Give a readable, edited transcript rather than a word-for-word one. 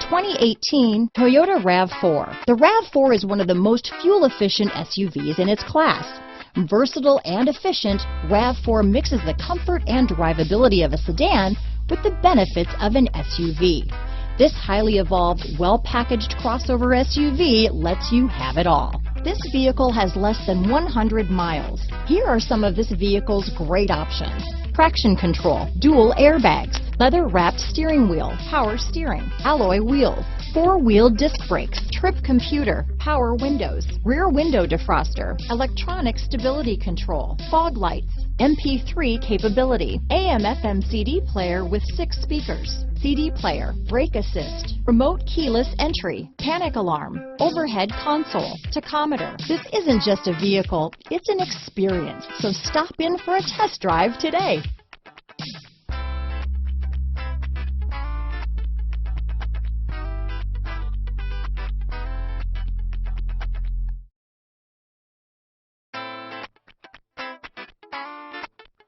2018 Toyota RAV4. The RAV4 is one of the most fuel-efficient SUVs in its class. Versatile and efficient, RAV4 mixes the comfort and drivability of a sedan with the benefits of an SUV. This highly evolved, well-packaged crossover SUV lets you have it all. This vehicle has less than 100 miles. Here are some of this vehicle's great options: traction control, dual airbags, leather-wrapped steering wheel, power steering, alloy wheels, four-wheel disc brakes, trip computer, power windows, rear window defroster, electronic stability control, fog lights, MP3 capability, AM/FM CD player with 6 speakers, CD player, brake assist, remote keyless entry, panic alarm, overhead console, tachometer. This isn't just a vehicle, it's an experience. So stop in for a test drive today.